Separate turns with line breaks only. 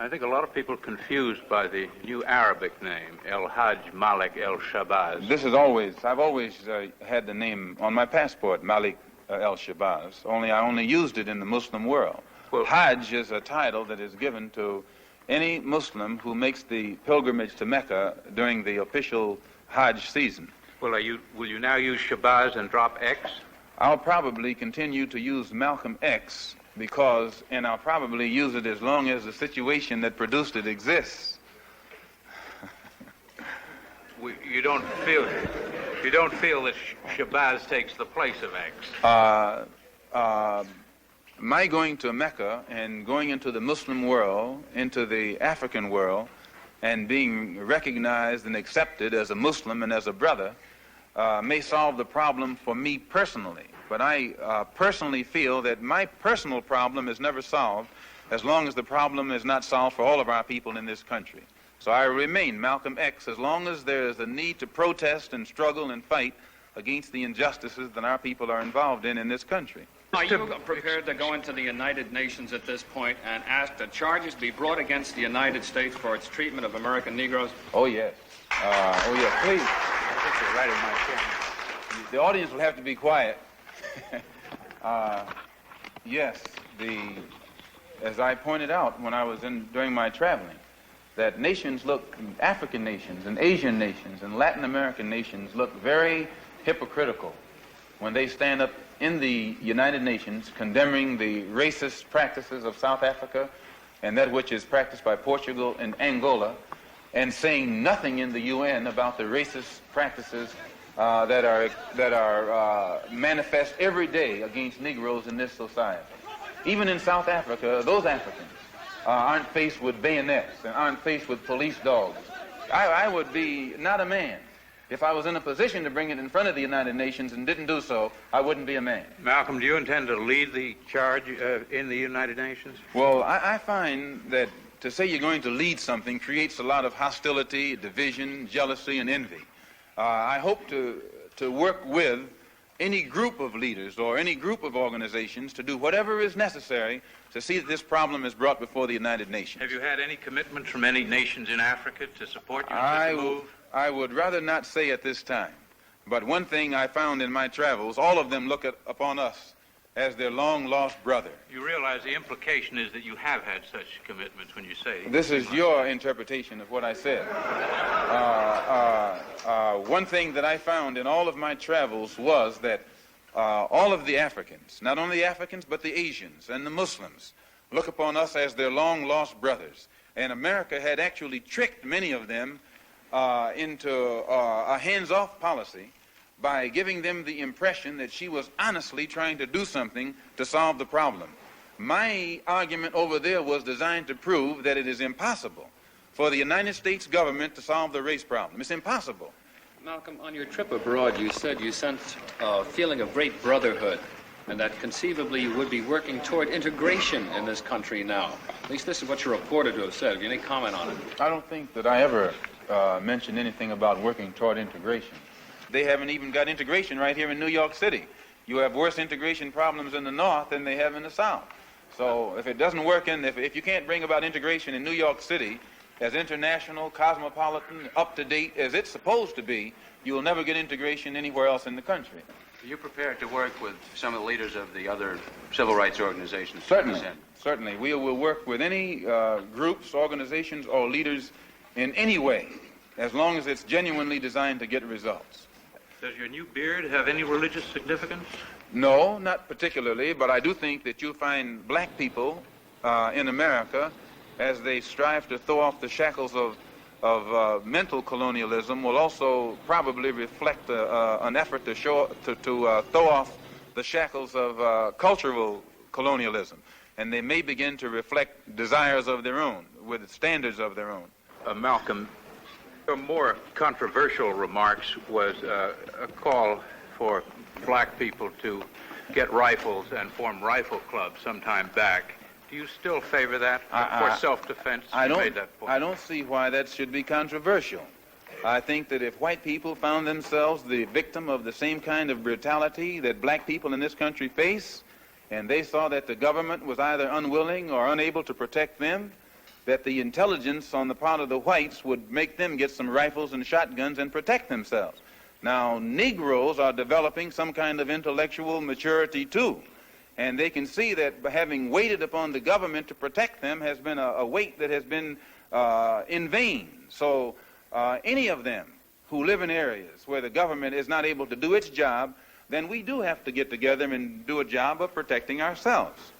I think a lot of people are confused by the new Arabic name, El-Hajj Malik El-Shabazz.
I've always had the name on my passport, Malik El-Shabazz, only I only used it in the Muslim world. Well, Hajj is a title that is given to any Muslim who makes the pilgrimage to Mecca during the official Hajj season.
Well, will you now use Shabazz and drop X?
I'll probably continue to use Malcolm X and I'll probably use it as long as the situation that produced it exists.
You don't feel that Shabazz takes the place of X?
My going to Mecca and going into the Muslim world, into the African world, and being recognized and accepted as a Muslim and as a brother may solve the problem for me personally. But I personally feel that my personal problem is never solved as long as the problem is not solved for all of our people in this country. So I remain Malcolm X as long as there is a need to protest and struggle and fight against the injustices that our people are involved in this country.
Are you prepared to go into the United Nations at this point and ask that charges be brought against the United States for its treatment of American Negroes?
Oh, yes. Please.
I think you're right in my chair.
The audience will have to be quiet. Yes, as I pointed out when I was during my traveling, that African nations and Asian nations and Latin American nations look very hypocritical when they stand up in the United Nations condemning the racist practices of South Africa and that which is practiced by Portugal and Angola, and saying nothing in the UN about the racist practices that are manifest every day against Negroes in this society. Even in South Africa, those Africans aren't faced with bayonets and aren't faced with police dogs. I would be not a man. If I was in a position to bring it in front of the United Nations and didn't do so, I wouldn't be a man.
Malcolm, do you intend to lead the charge in the United Nations?
Well, I find that to say you're going to lead something creates a lot of hostility, division, jealousy, and envy. I hope to work with any group of leaders or any group of organizations to do whatever is necessary to see that this problem is brought before the United Nations.
Have you had any commitment from any nations in Africa to support you in such a move?
I would rather not say at this time. But one thing I found in my travels, all of them look upon us as their long-lost brother.
You realize the implication is that you have had such commitments when you say...
This is your interpretation of what I said. One thing that I found in all of my travels was that all of the Africans, not only the Africans, but the Asians and the Muslims, look upon us as their long-lost brothers. And America had actually tricked many of them into a hands-off policy by giving them the impression that she was honestly trying to do something to solve the problem. My argument over there was designed to prove that it is impossible for the United States government to solve the race problem. It's impossible.
Malcolm, on your trip abroad, you said you sensed a feeling of great brotherhood and that conceivably you would be working toward integration in this country now. At least this is what you're reported to have said. Have you any comment on it?
I don't think that I ever mentioned anything about working toward integration. They haven't even got integration right here in New York City. You have worse integration problems in the North than they have in the South. So if it doesn't work if you can't bring about integration in New York City as international, cosmopolitan, up-to-date as it's supposed to be, you will never get integration anywhere else in the country.
Are you prepared to work with some of the leaders of the other civil rights organizations?
Certainly. We will work with any groups, organizations, or leaders in any way, as long as it's genuinely designed to get results.
Does your new beard have any religious significance?
No, not particularly, but I do think that you'll find black people in America, as they strive to throw off the shackles of mental colonialism, will also probably reflect an effort to throw off the shackles of cultural colonialism. And they may begin to reflect desires of their own, with standards of their own.
Malcolm, a more controversial remarks was a call for black people to get rifles and form rifle clubs sometime back. Do you still favor that for self-defense?
I don't see why that should be controversial. I think that if white people found themselves the victim of the same kind of brutality that black people in this country face, and they saw that the government was either unwilling or unable to protect them, that the intelligence on the part of the whites would make them get some rifles and shotguns and protect themselves. Now, Negroes are developing some kind of intellectual maturity too, and they can see that having waited upon the government to protect them has been a wait that has been in vain. So any of them who live in areas where the government is not able to do its job, then we do have to get together and do a job of protecting ourselves.